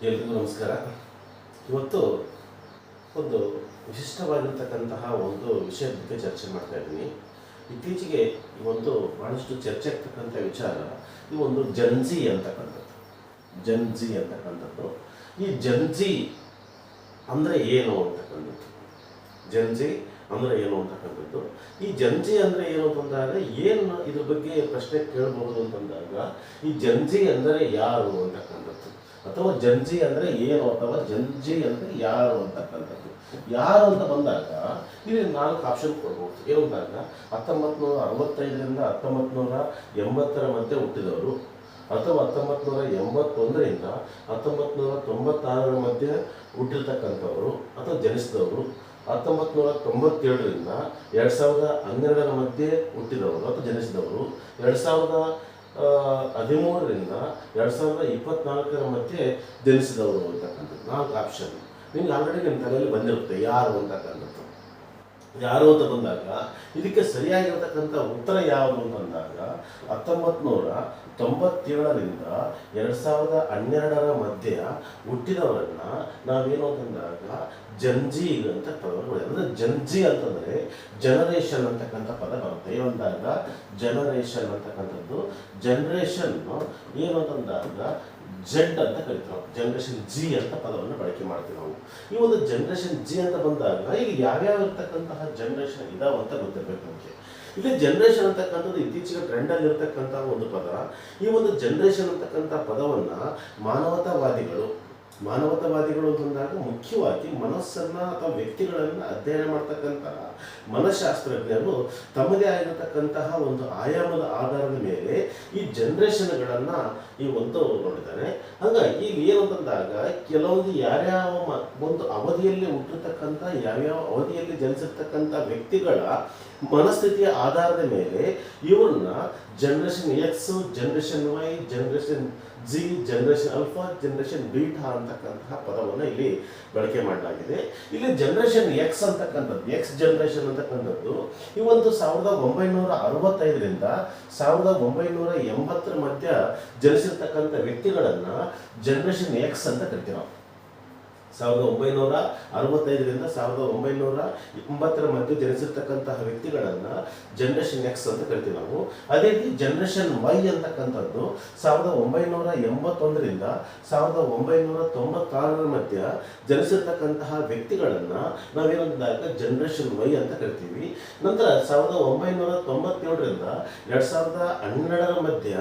ಎಲ್ರಿಗೂ ನಮಸ್ಕಾರ. ಇವತ್ತು ಒಂದು ವಿಶಿಷ್ಟವಾಗಿರ್ತಕ್ಕಂತಹ ಒಂದು ವಿಷಯದ ಬಗ್ಗೆ ಚರ್ಚೆ ಮಾಡ್ತಾ ಇದ್ದೀನಿ. ಇತ್ತೀಚೆಗೆ ಈ ಒಂದು ಭಾಳಷ್ಟು ಚರ್ಚೆ ಆಗ್ತಕ್ಕಂಥ ವಿಚಾರ ಈ ಒಂದು ಜನ್ಜಿ ಅಂತಕ್ಕಂಥದ್ದು. ಜನ್ಜಿ ಅಂತಕ್ಕಂಥದ್ದು ಈ ಜನ್ಜಿ ಅಂದರೆ ಏನು ಅಂತಕ್ಕಂಥದ್ದು. ಜನ್ಜಿ ಅಂದರೆ ಏನು ಅಂತಕ್ಕಂಥದ್ದು. ಈ ಜನ್ಜಿ ಅಂದರೆ ಏನು ಅಂತಂದಾಗ ಏನು ಇದ್ರ ಬಗ್ಗೆ ಪ್ರಶ್ನೆ ಕೇಳಬಹುದು ಅಂತಂದಾಗ ಈ ಜನ್ಜಿ ಅಂದರೆ ಯಾರು ಅಂತಕ್ಕಂಥದ್ದು, ಅಥವಾ ಜನ್ಜಿ ಅಂದರೆ ಏನು, ಅಥವಾ ಜನ್ಜಿ ಅಂದರೆ ಯಾರು ಅಂತಕ್ಕಂಥದ್ದು. ಯಾರು ಅಂತ ಬಂದಾಗ ಇಲ್ಲಿ 4 ಆಪ್ಷನ್ ಕೊಡ್ಬೋದು. ಏನು ಅಂದಾಗ 1965ರಿಂದ 1980ರ ಮಧ್ಯೆ ಹುಟ್ಟಿದವರು, ಅಥವಾ 1981ರಿಂದ 1996ರ ಮಧ್ಯೆ ಹುಟ್ಟಿರ್ತಕ್ಕಂಥವರು ಅಥವಾ ಜನಿಸಿದವರು, 1997ರಿಂದ 2012ರ ಮಧ್ಯೆ ಹುಟ್ಟಿದವರು ಅಥವಾ ಜನಿಸಿದವರು, 2013ರಿಂದ 2024ರ ಮಧ್ಯೆ ಜನಿಸಿದವರು ಅಂತಕ್ಕಂಥದ್ದು 4 ಆಪ್ಷನ್. ನಿಮ್ಗೆ ಆಲ್ರೆಡಿ ನಿಮ್ಮ ತಲೆಯಲ್ಲಿ ಬಂದಿರುತ್ತೆ ಯಾರು ಅಂತಕ್ಕಂಥದ್ದು. ಯಾರು ಅಂತ ಬಂದಾಗ ಇದಕ್ಕೆ ಸರಿಯಾಗಿರ್ತಕ್ಕಂಥ ಉತ್ತರ ಯಾವುದು ಅಂತಂದಾಗ 1997ರಿಂದ 2012ರ ಮಧ್ಯೆ ಹುಟ್ಟಿದವರನ್ನ ನಾವೇನು ಅಂತಂದಾಗ ಜನ್ಜಿ ಅಂತ ಪದವನ್ನು ಅಂದರೆ ಜನ್ಜಿ ಅಂತಂದರೆ ಜನರೇಷನ್ ಅಂತಕ್ಕಂಥ ಪದ ಬರುತ್ತೆ. ಏನಂದಾಗ ಜನರೇಷನ್ ಅಂತಕ್ಕಂಥದ್ದು, ಜನರೇಷನ್ ಏನು ಅಂತಂದಾಗ ಜೆಡ್ ಅಂತ ಕರಿತೀವಿ ನಾವು, ಜನರೇಷನ್ ಜಿ ಅಂತ ಪದವನ್ನು ಬಳಕೆ ಮಾಡ್ತೀವಿ ನಾವು. ಈ ಒಂದು ಜನರೇಷನ್ ಜಿ ಅಂತ ಬಂದಾಗ ಈಗ ಯಾವ್ಯಾವ ಇರ್ತಕ್ಕಂತಹ ಜನರೇಷನ್ ಇದಾವ ಅಂತ ಗೊತ್ತಿರಬೇಕು ನಮಗೆ. ಇಲ್ಲಿ ಜನರೇಷನ್ ಅಂತಕ್ಕಂಥದ್ದು ಇತ್ತೀಚೆಗೆ ಟ್ರೆಂಡಲ್ಲಿ ಇರ್ತಕ್ಕಂಥ ಒಂದು ಪದ. ಈ ಒಂದು ಜನರೇಷನ್ ಅಂತಕ್ಕಂಥ ಪದವನ್ನ ಮಾನವತಾವಾದಿಗಳು ಅಂತಂದಾಗ ಮುಖ್ಯವಾಗಿ ಮನಸ್ಸನ್ನು ಅಥವಾ ವ್ಯಕ್ತಿಗಳನ್ನು ಅಧ್ಯಯನ ಮಾಡ್ತಕ್ಕಂತಹ ಮನಃಶಾಸ್ತ್ರಜ್ಞರು ತಮ್ಮದೇ ಆಗಿರತಕ್ಕಂತಹ ಒಂದು ಆಯಾಮದ ಆಧಾರದ ಮೇಲೆ ಈ ಜನರೇಷನ್ಗಳನ್ನು ಈ ಒಂದು ನೋಡಿದ್ದಾರೆ. ಹಾಗಾಗಿ ಈಗ ಏನು ಅಂತಂದಾಗ ಕೆಲವೊಂದು ಯಾವ್ಯಾವ ಒಂದು ಅವಧಿಯಲ್ಲಿ ಹುಟ್ಟಿರ್ತಕ್ಕಂಥ ಯಾವ್ಯಾವ ಅವಧಿಯಲ್ಲಿ ಜನಿಸಿರ್ತಕ್ಕಂಥ ವ್ಯಕ್ತಿಗಳ ಮನಸ್ಥಿತಿಯ ಆಧಾರದ ಮೇಲೆ ಇವ್ರನ್ನ generation X, generation Y, generation Z, generation alpha, generation beta ಅಂತಕ್ಕಂತಹ ಪದವನ್ನು ಇಲ್ಲಿ ಬಳಕೆ ಮಾಡಲಾಗಿದೆ. ಇಲ್ಲಿ ಜನರೇಷನ್ ಎಕ್ಸ್ ಅಂತಕ್ಕಂಥದ್ದು, ಎಕ್ಸ್ ಜನರೇಷನ್ ಅಂತಕ್ಕಂಥದ್ದು ಈ ಒಂದು 1965ರಿಂದ 1980ರ ಮಧ್ಯ ಜನಿಸಿರ್ತಕ್ಕಂಥ ವ್ಯಕ್ತಿಗಳನ್ನ ಜನರೇಷನ್ ಎಕ್ಸ್ ಅಂತ ಕರಿತೀವಿ ನಾವು. 1965ರಿಂದ 1980ರ ಮಧ್ಯೆ ಜನಿಸಿರ್ತಕ್ಕಂತಹ ವ್ಯಕ್ತಿಗಳನ್ನು ಜನರೇಷನ್ ಎಕ್ಸ್ ಅಂತ ಕರಿತೀವಿ ನಾವು. ಅದೇ ರೀತಿ ಜನರೇಷನ್ ವೈ ಅಂತಕ್ಕಂಥದ್ದು 1981ರಿಂದ 1996ರ ಮಧ್ಯ ಜನಿಸಿರ್ತಕ್ಕಂತಹ ವ್ಯಕ್ತಿಗಳನ್ನು ನಾವೇನಂದಾಗ ಜನರೇಷನ್ ವೈ ಅಂತ ಕರಿತೀವಿ. ನಂತರ 1997ರಿಂದ 2012ರ ಮಧ್ಯ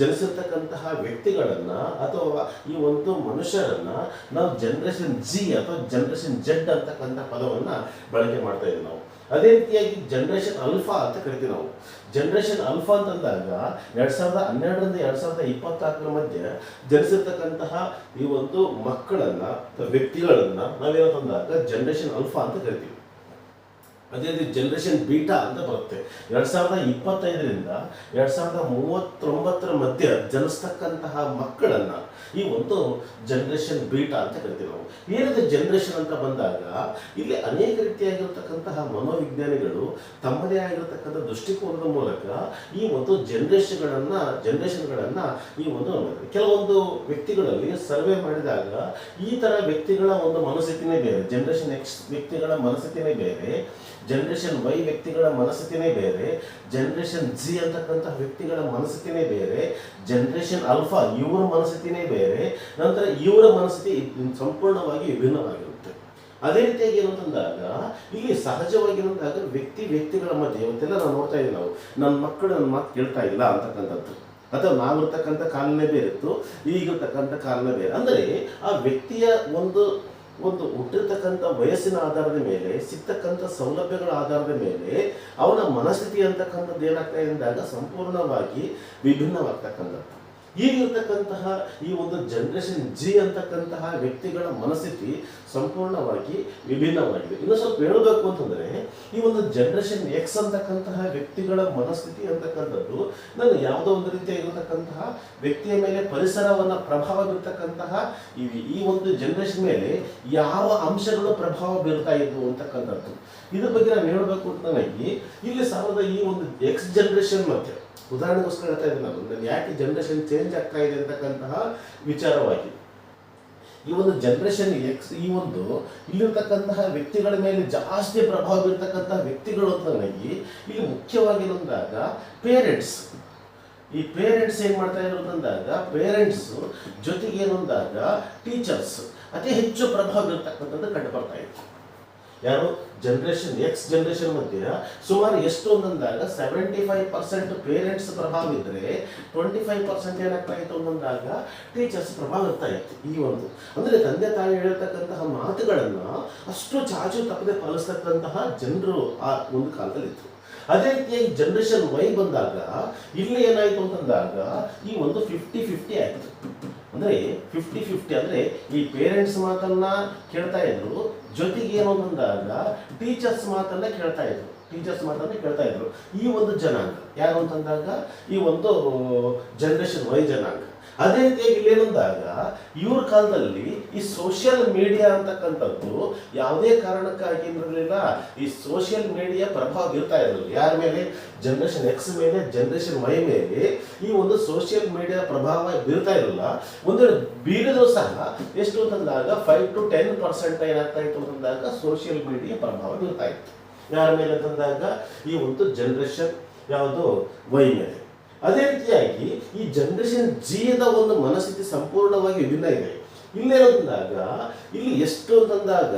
ಜನಿಸಿರ್ತಕ್ಕಂತಹ ವ್ಯಕ್ತಿಗಳನ್ನು ಅಥವಾ ಈ ಒಂದು ಮನುಷ್ಯರನ್ನ ನಾವು ಜನರೇಷನ್ ಜಿ ಅಥವಾ ಜನರೇಷನ್ ಜೆಡ್ ಅಂತಕ್ಕಂಥ ಪದವನ್ನು ಬಳಕೆ ಮಾಡ್ತಾ ಇದ್ದೀವಿ ನಾವು. ಅದೇ ರೀತಿಯಾಗಿ ಜನರೇಷನ್ ಅಲ್ಫಾ ಅಂತ ಕರಿತೀವಿ ನಾವು. ಜನರೇಷನ್ ಅಲ್ಫಾ ಅಂತಂದಾಗ 2012ರಿಂದ 2024ರ ಮಧ್ಯೆ ಜನಿಸಿರ್ತಕ್ಕಂತಹ ಈ ಒಂದು ಮಕ್ಕಳನ್ನ ವ್ಯಕ್ತಿಗಳನ್ನ ನಾವೇನಂತಂದಾಗ ಜನರೇಷನ್ ಅಲ್ಫಾ ಅಂತ ಕರಿತೀವಿ. ಅದೇ ರೀತಿ ಜನರೇಷನ್ ಬೀಟಾ ಅಂತ ಬರುತ್ತೆ. 2025ರಿಂದ 2039ರ ಮಧ್ಯ ಜನಿಸ್ತಕ್ಕಂತಹ ಮಕ್ಕಳನ್ನ ಈ ಒಂದು ಜನರೇಷನ್ ಬೀಟಾ ಅಂತ ಕರಿತೀವಿ ನಾವು. ಏನಿದೆ ಜನರೇಷನ್ ಅಂತ ಬಂದಾಗ ಇಲ್ಲಿ ಅನೇಕ ರೀತಿಯಾಗಿರ್ತಕ್ಕಂತಹ ಮನೋವಿಜ್ಞಾನಿಗಳು ತಮ್ಮದೇ ಆಗಿರತಕ್ಕಂಥ ದೃಷ್ಟಿಕೋನದ ಮೂಲಕ ಈ ಒಂದು ಜನರೇಷನ್ಗಳನ್ನ ಈ ಒಂದು ಕೆಲವೊಂದು ವ್ಯಕ್ತಿಗಳಲ್ಲಿ ಸರ್ವೆ ಮಾಡಿದಾಗ ಈ ತರ ವ್ಯಕ್ತಿಗಳ ಒಂದು ಮನಸ್ಥಿತಿನೇ ಬೇರೆ, ಜನರೇಷನ್ ಎಕ್ಸ್ ವ್ಯಕ್ತಿಗಳ ಮನಸ್ಥಿತಿನೇ ಬೇರೆ, ಜನರೇಷನ್ ವೈ ವ್ಯಕ್ತಿಗಳ ಮನಸ್ಥಿತಿನೇ ಬೇರೆ, ಜನರೇಷನ್ ಜಿ ಅಂತಕ್ಕಂತಹ ವ್ಯಕ್ತಿಗಳ ಮನಸ್ಥಿತಿನೇ ಬೇರೆ, ಜನರೇಷನ್ ಅಲ್ಫಾ ಇವರ ಮನಸ್ಥಿತಿನೇ ಬೇರೆ, ನಂತರ ಇವರ ಮನಸ್ಥಿತಿ ಸಂಪೂರ್ಣವಾಗಿ ವಿಭಿನ್ನವಾಗಿರುತ್ತೆ. ಅದೇ ರೀತಿಯಾಗಿ ಏನು ಅಂತಂದಾಗ ಇಲ್ಲಿ ಸಹಜವಾಗಿ ಏನಂದಾಗ ವ್ಯಕ್ತಿಗಳ ಮಧ್ಯೆ ಇವತ್ತೆಲ್ಲ ನಾವು ನೋಡ್ತಾ ಇದ್ದೀವಿ ನಾವು, ನನ್ನ ಮಕ್ಕಳು ನನ್ನ ಮಾತು ಕೇಳ್ತಾ ಇಲ್ಲ ಅಂತಕ್ಕಂಥದ್ದು, ಅಥವಾ ನಾವಿರ್ತಕ್ಕಂಥ ಕಾಲನೇ ಬೇರೆ ಇತ್ತು, ಈಗಿರ್ತಕ್ಕಂಥ ಕಾಲನೇ ಬೇರೆ. ಅಂದರೆ ಆ ವ್ಯಕ್ತಿಯ ಒಂದು ಹುಟ್ಟಿರ್ತಕ್ಕಂಥ ವಯಸ್ಸಿನ ಆಧಾರದ ಮೇಲೆ, ಸಿಗ್ತಕ್ಕಂಥ ಸೌಲಭ್ಯಗಳ ಆಧಾರದ ಮೇಲೆ ಅವನ ಮನಸ್ಥಿತಿ ಅಂತಕ್ಕಂಥದ್ದು ಏನಾಗ್ತಾ ಇದೆ ಅಂದಾಗ ಸಂಪೂರ್ಣವಾಗಿ ವಿಭಿನ್ನವಾಗ್ತಕ್ಕಂಥದ್ದು. ಈಗಿರ್ತಕ್ಕಂತಹ ಈ ಒಂದು ಜನರೇಷನ್ ಜಿ ಅಂತಕ್ಕಂತಹ ವ್ಯಕ್ತಿಗಳ ಮನಸ್ಥಿತಿ ಸಂಪೂರ್ಣವಾಗಿ ವಿಭಿನ್ನವಾಗಿದೆ. ಇನ್ನು ಸ್ವಲ್ಪ ಹೇಳಬೇಕು ಅಂತಂದರೆ ಈ ಒಂದು ಜನರೇಷನ್ ಎಕ್ಸ್ ಅಂತಕ್ಕಂತಹ ವ್ಯಕ್ತಿಗಳ ಮನಸ್ಥಿತಿ ಅಂತಕ್ಕಂಥದ್ದು ನಾನು ಯಾವುದೋ ಒಂದು ರೀತಿಯಾಗಿರ್ತಕ್ಕಂತಹ ವ್ಯಕ್ತಿಯ ಮೇಲೆ ಪರಿಸರವನ್ನು ಪ್ರಭಾವ ಬೀರ್ತಕ್ಕಂತಹ ಈ ಒಂದು ಜನರೇಷನ್ ಮೇಲೆ ಯಾವ ಅಂಶಗಳು ಪ್ರಭಾವ ಬೀರ್ತಾ ಇದ್ವು ಅಂತಕ್ಕಂಥದ್ದು. ಇದ್ರ ಬಗ್ಗೆ ನಾನು ಹೇಳಬೇಕು ಅಂತ ನನಗೆ ಇಲ್ಲಿ ಈ ಒಂದು ಎಕ್ಸ್ ಜನರೇಷನ್ ಮಧ್ಯೆ ಉದಾಹರಣೆಗೋಸ್ಕರ ಹೇಳ್ತಾ ಇದ್ದೀನಿ ನಾನು ಯಾಕೆ ಜನರೇಷನ್ ಚೇಂಜ್ ಆಗ್ತಾ ಇದೆ ಅಂತಕ್ಕಂತಹ ವಿಚಾರವಾಗಿ. ಈ ಒಂದು ಜನರೇಷನ್ ಎಕ್ಸ್, ಈ ಒಂದು ಇಲ್ಲಿರ್ತಕ್ಕಂತಹ ವ್ಯಕ್ತಿಗಳ ಮೇಲೆ ಜಾಸ್ತಿ ಪ್ರಭಾವ ಬೀರ್ತಕ್ಕಂತಹ ವ್ಯಕ್ತಿಗಳು ಅಂತ ನನಗೆ ಇಲ್ಲಿ ಮುಖ್ಯವಾಗಿ ಬಂದಾಗ ಪೇರೆಂಟ್ಸ್. ಈ ಪೇರೆಂಟ್ಸ್ ಏನು ಮಾಡ್ತಾ ಇದ್ರು ಅಂತಂದಾಗ, ಪೇರೆಂಟ್ಸ್ ಜೊತೆಗೆ ಏನು ಅಂದಾಗ ಟೀಚರ್ಸ್ ಅತಿ ಹೆಚ್ಚು ಪ್ರಭಾವ ಬೀರ್ತಕ್ಕಂಥದ್ದು ಕಂಡು ಬರ್ತಾ ಇತ್ತು. ಯಾರು ಜನರೇಷನ್ ಎಕ್ಸ್ ಜನರೇಷನ್ ಮಧ್ಯೆ ಸುಮಾರು ಎಷ್ಟು ಅಂತಂದಾಗ 75% ಪೇರೆಂಟ್ಸ್ ಪ್ರಭಾವ ಇದ್ದರೆ 25% ಏನಾಗ್ತಾ ಇತ್ತು ಅಂತಂದಾಗ ಟೀಚರ್ಸ್ ಪ್ರಭಾವ ಇರ್ತಾ ಇತ್ತು. ಈ ಒಂದು ಅಂದರೆ ತಂದೆ ತಾಯಿ ಹೇಳಿರ್ತಕ್ಕಂತಹ ಮಾತುಗಳನ್ನು ಅಷ್ಟು ಚಾಚು ತಪ್ಪದೆ ಪಾಲಿಸ್ತಕ್ಕಂತಹ ಜನರು ಆ ಒಂದು ಕಾಲದಲ್ಲಿ ಇತ್ತು. ಅದೇ ರೀತಿಯಾಗಿ ಜನರೇಷನ್ ವೈ ಬಂದಾಗ ಇಲ್ಲಿ ಏನಾಯಿತು ಅಂತಂದಾಗ ಈ ಒಂದು 50-50 ಆಯಿತು. ಅಂದರೆ 50-50 ಅಂದರೆ ಈ ಪೇರೆಂಟ್ಸ್ ಮಾತನ್ನ ಕೇಳ್ತಾ ಇದ್ರು, ಜೊತೆಗೆ ಏನು ಅಂತಂದಾಗ ಟೀಚರ್ಸ್ ಮಾತನ್ನ ಕೇಳ್ತಾ ಇದ್ರು. ಈ ಒಂದು ಜನಾಂಗ ಯಾರು ಅಂತಂದಾಗ ಈ ಒಂದು ಜನರೇಷನ್ ವೈ ಜನಾಂಗ. ಅದೇ ರೀತಿಯಾಗಿ ಇಲ್ಲೇನಂದಾಗ ಇವ್ರ ಕಾಲದಲ್ಲಿ ಈ ಸೋಷಿಯಲ್ ಮೀಡಿಯಾ ಅಂತಕ್ಕಂಥದ್ದು ಯಾವುದೇ ಕಾರಣಕ್ಕಾಗಿ ಇರಲಿಲ್ಲ. ಈ ಸೋಷಿಯಲ್ ಮೀಡಿಯಾ ಪ್ರಭಾವ ಬೀರ್ತಾ ಇರಲಿಲ್ಲ ಯಾರ ಮೇಲೆ? ಜನರೇಷನ್ ಎಕ್ಸ್ ಮೇಲೆ, ಜನರೇಷನ್ ವೈ ಮೇಲೆ ಈ ಒಂದು ಸೋಷಿಯಲ್ ಮೀಡಿಯಾ ಪ್ರಭಾವ ಬೀರ್ತಾ ಇರಲಿಲ್ಲ. ಒಂದೆರಡು ಬೀರಿದ್ರು ಸಹ ಎಷ್ಟು ಅಂತಂದಾಗ 5-10% ಏನಾಗ್ತಾ ಇತ್ತು ಅಂತಂದಾಗ ಸೋಷಿಯಲ್ ಮೀಡಿಯಾ ಪ್ರಭಾವ ಬೀರ್ತಾ ಇತ್ತು. ಯಾರ ಮೇಲೆ ಅಂತಂದಾಗ ಈ ಒಂದು ಜನರೇಷನ್ ಯಾವುದು ವೈ ಮೇಲೆ. ಅದೇ ರೀತಿಯಾಗಿ ಈ ಜನರೇಷನ್ ಜಿದ ಒಂದು ಮನಸ್ಥಿತಿ ಸಂಪೂರ್ಣವಾಗಿ ವಿಭಿನ್ನ ಇದೆ. ಇಲ್ಲೇನಂದಾಗ ಇಲ್ಲಿ ಎಷ್ಟು ಅಂತಂದಾಗ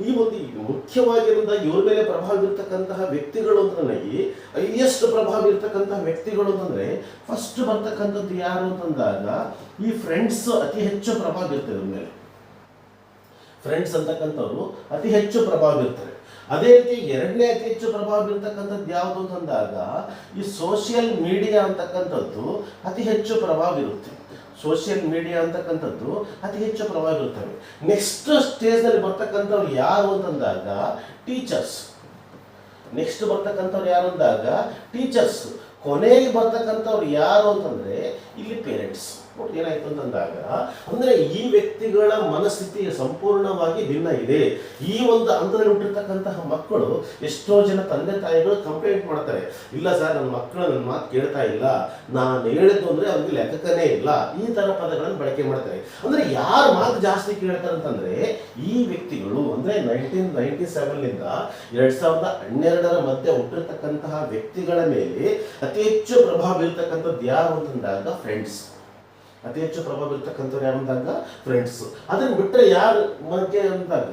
ಈ ಒಂದು ಮುಖ್ಯವಾಗಿರೋದಾಗ ಇವ್ರ ಮೇಲೆ ಪ್ರಭಾವ ಬೀರ್ತಕ್ಕಂತಹ ವ್ಯಕ್ತಿಗಳು ಅಂತ ನನಗೆ ಹೈಯೆಸ್ಟ್ ಪ್ರಭಾವ ಬೀರ್ತಕ್ಕಂತಹ ವ್ಯಕ್ತಿಗಳು ಅಂತಂದ್ರೆ ಫಸ್ಟ್ ಬರ್ತಕ್ಕಂಥದ್ದು ಯಾರು ಅಂತಂದಾಗ ಈ ಫ್ರೆಂಡ್ಸ್ ಅತಿ ಹೆಚ್ಚು ಪ್ರಭಾವ ಬೀರ್ತಾರೆ. ಇವ್ರ ಮೇಲೆ ಫ್ರೆಂಡ್ಸ್ ಅಂತಕ್ಕಂಥವ್ರು ಅತಿ ಹೆಚ್ಚು ಪ್ರಭಾವ ಬೀರ್ತಾರೆ. ಅದೇ ರೀತಿ ಎರಡನೇ ಅತಿ ಹೆಚ್ಚು ಪ್ರಭಾವ ಬೀರ್ತಕ್ಕಂಥದ್ದು ಯಾವುದು ಅಂತಂದಾಗ ಈ ಸೋಷಿಯಲ್ ಮೀಡಿಯಾ ಅಂತಕ್ಕಂಥದ್ದು ಅತಿ ಹೆಚ್ಚು ಪ್ರಭಾವ ಬೀರುತ್ತೆ. ಸೋಷಿಯಲ್ ಮೀಡಿಯಾ ಅಂತಕ್ಕಂಥದ್ದು ಅತಿ ಹೆಚ್ಚು ಪ್ರಭಾವ ಬೀರ್ತವೆ. ನೆಕ್ಸ್ಟ್ ಸ್ಟೇಜ್ನಲ್ಲಿ ಬರ್ತಕ್ಕಂಥವ್ರು ಯಾರು ಅಂತಂದಾಗ ಟೀಚರ್ಸ್. ನೆಕ್ಸ್ಟ್ ಬರ್ತಕ್ಕಂಥವ್ರು ಯಾರು ಅಂದಾಗ ಟೀಚರ್ಸ್. ಕೊನೆಗೆ ಬರ್ತಕ್ಕಂಥವ್ರು ಯಾರು ಅಂತಂದ್ರೆ ಇಲ್ಲಿ ಪೇರೆಂಟ್ಸ್. ಏನಾಯ್ತು ಅಂತಂದಾಗ ಅಂದ್ರೆ ಈ ವ್ಯಕ್ತಿಗಳ ಮನಸ್ಥಿತಿ ಸಂಪೂರ್ಣವಾಗಿ ಭಿನ್ನ ಇದೆ. ಈ ಒಂದು ಹಂತದಲ್ಲಿ ಹುಟ್ಟಿರ್ತಕ್ಕಂತಹ ಮಕ್ಕಳು ಎಷ್ಟೋ ಜನ ತಂದೆ ತಾಯಿಗಳು ಕಂಪ್ಲೇಂಟ್ ಮಾಡ್ತಾರೆ, ಇಲ್ಲ ಸರ್ ನನ್ನ ಮಕ್ಕಳು ನನ್ನ ಮಾತು ಕೇಳ್ತಾ ಇಲ್ಲ, ನಾನು ಹೇಳಿದ್ದು ಅಂದ್ರೆ ಅವ್ರಿಗೆ ಲೆಕ್ಕನೇ ಇಲ್ಲ, ಈ ತರ ಪದಗಳನ್ನು ಬಳಕೆ ಮಾಡ್ತಾರೆ. ಅಂದ್ರೆ ಯಾರ ಮಾತು ಜಾಸ್ತಿ ಕೇಳ್ತಾರೆ ಅಂತಂದ್ರೆ ಈ ವ್ಯಕ್ತಿಗಳು. ಅಂದ್ರೆ 1997 2012 ಮಧ್ಯೆ ಹುಟ್ಟಿರ್ತಕ್ಕಂತಹ ವ್ಯಕ್ತಿಗಳ ಮೇಲೆ ಅತಿ ಹೆಚ್ಚು ಪ್ರಭಾವ ಬೀರ್ತಕ್ಕಂಥದ್ದು ಯಾರು ಅಂತಂದಾಗ ಫ್ರೆಂಡ್ಸ್. ಅತಿ ಹೆಚ್ಚು ಪ್ರಭಾವ ಬೀರ್ತಕ್ಕಂಥವ್ರು ಯಾರು ಅಂದಾಗ ಫ್ರೆಂಡ್ಸ್. ಅದನ್ನು ಬಿಟ್ಟರೆ ಯಾರು ಬಗ್ಗೆ ಅಂದಾಗ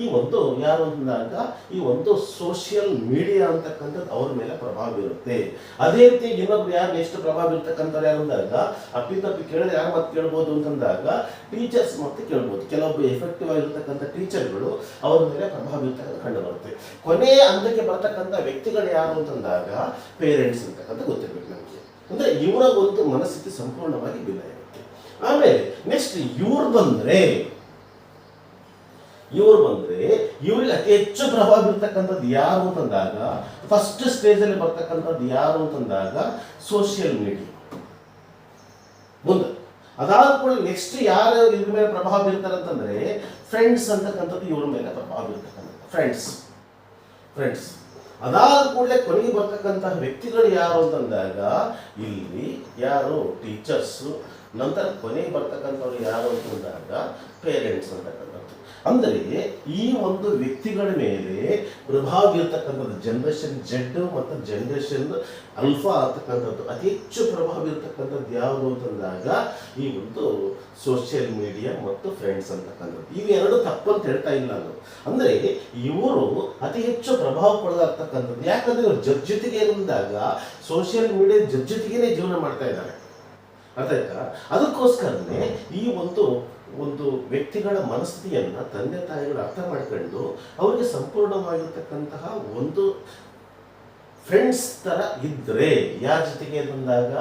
ಈ ಒಂದು ಯಾರು ಅಂದಾಗ ಈ ಒಂದು ಸೋಷಿಯಲ್ ಮೀಡಿಯಾ ಅಂತಕ್ಕಂಥದ್ದು ಅವ್ರ ಮೇಲೆ ಪ್ರಭಾವ ಬೀರುತ್ತೆ. ಅದೇ ರೀತಿ ಇನ್ನೊಬ್ರು ಯಾರು ನೆಕ್ಸ್ಟ್ ಪ್ರಭಾವ ಬೀರ್ತಕ್ಕಂಥವ್ರು ಯಾರು ಅಂದಾಗ ಅಪ್ಪಿತಪ್ಪಿ ಕೇಳಿದ್ರೆ ಯಾರು ಮತ್ತೆ ಕೇಳ್ಬೋದು ಅಂತಂದಾಗ ಟೀಚರ್ಸ್ ಮತ್ತೆ ಕೇಳ್ಬೋದು. ಕೆಲವೊಬ್ಬರು ಎಫೆಕ್ಟಿವ್ ಆಗಿರ್ತಕ್ಕಂಥ ಟೀಚರ್ಗಳು ಅವ್ರ ಮೇಲೆ ಪ್ರಭಾವ ಬೀರ್ತಕ್ಕಂಥ ಕಂಡು ಬರುತ್ತೆ. ಕೊನೆಯ ಹಂತಕ್ಕೆ ಬರ್ತಕ್ಕಂಥ ವ್ಯಕ್ತಿಗಳು ಯಾರು ಅಂತಂದಾಗ ಪೇರೆಂಟ್ಸ್ ಅಂತಕ್ಕಂಥ ಗೊತ್ತಿರ್ಬೇಕು ನಮಗೆ. ಅಂದ್ರೆ ಇವರ ಒಂದು ಮನಸ್ಥಿತಿ ಸಂಪೂರ್ಣವಾಗಿ ಭಿನ್ನ ಇರುತ್ತೆ. ಆಮೇಲೆ ನೆಕ್ಸ್ಟ್ ಇವ್ರು ಬಂದ್ರೆ ಇವ್ರಿಗೆ ಅತಿ ಹೆಚ್ಚು ಪ್ರಭಾವ ಬೀರ್ತಕ್ಕಂಥದ್ದು ಯಾರು ಅಂತಂದಾಗ ಫಸ್ಟ್ ಸ್ಟೇಜ್ ಅಲ್ಲಿ ಬರ್ತಕ್ಕಂಥದ್ದು ಯಾರು ಅಂತಂದಾಗ ಸೋಷಿಯಲ್ ಮೀಡಿಯಾ. ಮುಂದೆ ಅದಾದ ಕೂಡ ನೆಕ್ಸ್ಟ್ ಯಾರು ಇವ್ರ ಮೇಲೆ ಪ್ರಭಾವ ಬೀರ್ತಾರೆ ಅಂತಂದ್ರೆ ಫ್ರೆಂಡ್ಸ್ ಅಂತಕ್ಕಂಥದ್ದು ಇವ್ರ ಮೇಲೆ ಪ್ರಭಾವ ಬೀರ್ತಕ್ಕಂಥದ್ದು ಫ್ರೆಂಡ್ಸ್. ಅದಾದ ಕೂಡಲೇ ಕೊನೆಗೆ ಬರ್ತಕ್ಕಂತಹ ವ್ಯಕ್ತಿಗಳು ಯಾರು ಅಂತಂದಾಗ ಇಲ್ಲಿ ಯಾರು ಟೀಚರ್ಸ್. ನಂತರ ಕೊನೆಗೆ ಬರ್ತಕ್ಕಂಥವ್ರು ಯಾರು ಅಂತಂದಾಗ ಪೇರೆಂಟ್ಸ್ ಅಂತಕ್ಕಂಥದ್ದು. ಅಂದರೆ ಈ ಒಂದು ವ್ಯಕ್ತಿಗಳ ಮೇಲೆ ಪ್ರಭಾವ ಬೀರ್ತಕ್ಕಂಥದ್ದು ಜನರೇಷನ್ ಜೆಡ್ ಮತ್ತು ಜನರೇಷನ್ ಅಲ್ಫಾ ಅಂತಕ್ಕಂಥದ್ದು ಅತಿ ಹೆಚ್ಚು ಪ್ರಭಾವ ಬೀರ್ತಕ್ಕಂಥದ್ದು ಯಾವುದು ಅಂತಂದಾಗ ಈ ಒಂದು ಸೋಷಿಯಲ್ ಮೀಡಿಯಾ ಮತ್ತು ಫ್ರೆಂಡ್ಸ್ ಅಂತಕ್ಕಂಥದ್ದು. ಇವೆರಡು ತಪ್ಪಂತ ಹೇಳ್ತಾ ಇಲ್ಲ ನಾನು. ಅಂದರೆ ಇವರು ಅತಿ ಹೆಚ್ಚು ಪ್ರಭಾವ ಕೊಡಲಾಗ್ತಕ್ಕಂಥದ್ದು. ಯಾಕಂದ್ರೆ ಇವರು ಜೊತೆಗೆ ಬಂದಾಗ ಸೋಷಿಯಲ್ ಮೀಡಿಯಾ ಜೊತೆಗೇನೆ ಜೀವನ ಮಾಡ್ತಾ ಇದ್ದಾರೆ. ಅರ್ಥ ಆಯ್ತಾ? ಅದಕ್ಕೋಸ್ಕರನೇ ಈ ಒಂದು ವ್ಯಕ್ತಿಗಳ ಮನಸ್ಥಿತಿಯನ್ನ ತಂದೆ ತಾಯಿಗಳು ಅರ್ಥ ಮಾಡ್ಕೊಂಡು ಅವರಿಗೆ ಸಂಪೂರ್ಣವಾಗಿರ್ತಕ್ಕಂತಹ ಒಂದು ಫ್ರೆಂಡ್ಸ್ ತರ ಇದ್ರೆ ಯಾರ ಜೊತೆಗೆ ಬಂದಾಗ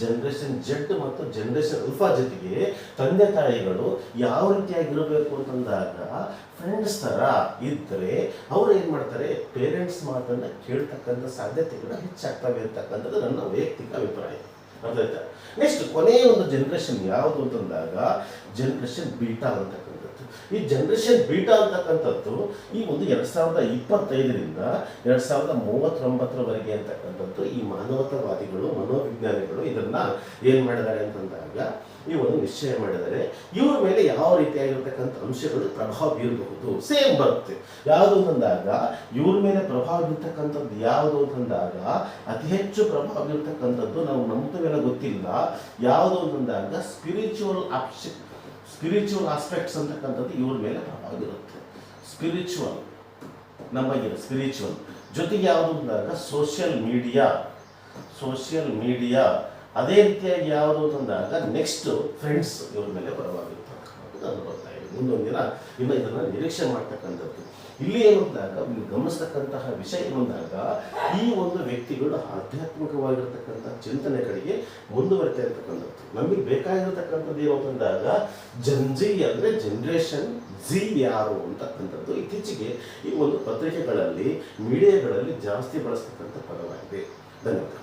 ಜನರೇಷನ್ ಜೆಡ್ ಮತ್ತು ಜನರೇಷನ್ ಅಲ್ಫಾ ಜೊತೆಗೆ ತಂದೆ ತಾಯಿಗಳು ಯಾವ ರೀತಿಯಾಗಿರಬೇಕು ಅಂತಂದಾಗ ಫ್ರೆಂಡ್ಸ್ ತರ ಇದ್ರೆ ಅವ್ರು ಏನ್ ಮಾಡ್ತಾರೆ, ಪೇರೆಂಟ್ಸ್ ಮಾತನ್ನ ಕೇಳ್ತಕ್ಕಂಥ ಸಾಧ್ಯತೆಗಳು ಹೆಚ್ಚಾಗ್ತವೆ ಅಂತಕ್ಕಂಥದ್ದು ನನ್ನ ವೈಯಕ್ತಿಕ ಅಭಿಪ್ರಾಯ. ಅರ್ಥ ಆಯ್ತಾ? ನೆಕ್ಸ್ಟ್ ಕೊನೆಯ ಒಂದು ಜನರೇಷನ್ ಯಾವುದು ಅಂತಂದಾಗ ಜನರೇಷನ್ ಬೀಟಾ ಅಂತಕ್ಕಂಥದ್ದು. ಈ ಜನರೇಷನ್ ಬೀಟಾ ಅಂತಕ್ಕಂಥದ್ದು ಈ ಒಂದು 2025 2039 ಅಂತಕ್ಕಂಥದ್ದು ಈ ಮಾನವತಾವಾದಿಗಳು ಮನೋವಿಜ್ಞಾನಿಗಳು ಇದನ್ನ ವಿಷಯಗಳನ್ನು ಏನು ಮಾಡಿದ್ದಾರೆ ಅಂತಂದಾಗ ಈ ಒಂದು ನಿಶ್ಚಯ ಮಾಡಿದರೆ ಇವ್ರ ಮೇಲೆ ಯಾವ ರೀತಿಯಾಗಿರ್ತಕ್ಕಂಥ ಅಂಶಗಳು ಪ್ರಭಾವ ಬೀರಬಹುದು ಸೇಮ್ ಬರುತ್ತೆ. ಯಾವುದು ಅಂತಂದಾಗ ಇವ್ರ ಮೇಲೆ ಪ್ರಭಾವ ಬೀರ್ತಕ್ಕಂಥದ್ದು ಯಾವುದು ಅಂತಂದಾಗ ಅತಿ ಹೆಚ್ಚು ಪ್ರಭಾವ ಬೀರ್ತಕ್ಕಂಥದ್ದು ನಾವು ನಂಬ್ತೇವೆಲ್ಲ ಗೊತ್ತಿಲ್ಲ. ಯಾವುದು ಅಂತಂದಾಗ ಸ್ಪಿರಿಚುವಲ್ ಆಸ್ಪೆಕ್ಟ್ಸ್ ಅಂತಕ್ಕಂಥದ್ದು ಇವ್ರ ಮೇಲೆ ಪ್ರಭಾವ ಬೀರುತ್ತೆ. ಸ್ಪಿರಿಚುವಲ್ ಜೊತೆಗೆ ಯಾವುದು ಅಂದಾಗ ಸೋಷಿಯಲ್ ಮೀಡಿಯಾ ಅದೇ ರೀತಿಯಾಗಿ ಯಾವುದು ಅಂತಂದಾಗ ನೆಕ್ಸ್ಟ್ ಫ್ರೆಂಡ್ಸ್ ಇವ್ರ ಮೇಲೆ ಬರವಾಗಿರ್ತಕ್ಕಂಥದ್ದು ಅದು ಬರ್ತಾ ಇದೆ. ಮುಂದೊಂದು ದಿನ ಇನ್ನು ಇದನ್ನು ನಿರೀಕ್ಷೆ ಮಾಡ್ತಕ್ಕಂಥದ್ದು. ಇಲ್ಲಿ ಏನು ಅಂದಾಗ ನೀವು ಗಮನಿಸ್ತಕ್ಕಂತಹ ವಿಷಯ ಏನಂದಾಗ ಈ ಒಂದು ವ್ಯಕ್ತಿಗಳು ಆಧ್ಯಾತ್ಮಿಕವಾಗಿರ್ತಕ್ಕಂಥ ಚಿಂತನೆ ಕಡೆಗೆ ಮುಂದುವರಿತಾ ಇರ್ತಕ್ಕಂಥದ್ದು. ನಮಗೆ ಬೇಕಾಗಿರ್ತಕ್ಕಂಥದ್ದು ಏನು ಅಂತಂದಾಗ ಅಂದರೆ ಜನರೇಷನ್ ಜಿ ಯಾರು ಅಂತಕ್ಕಂಥದ್ದು ಇತ್ತೀಚೆಗೆ ಈ ಒಂದು ಪತ್ರಿಕೆಗಳಲ್ಲಿ ಮೀಡಿಯಾಗಳಲ್ಲಿ ಜಾಸ್ತಿ ಬಳಸ್ತಕ್ಕಂಥ ಪದವಾಗಿದೆ. ಧನ್ಯವಾದ.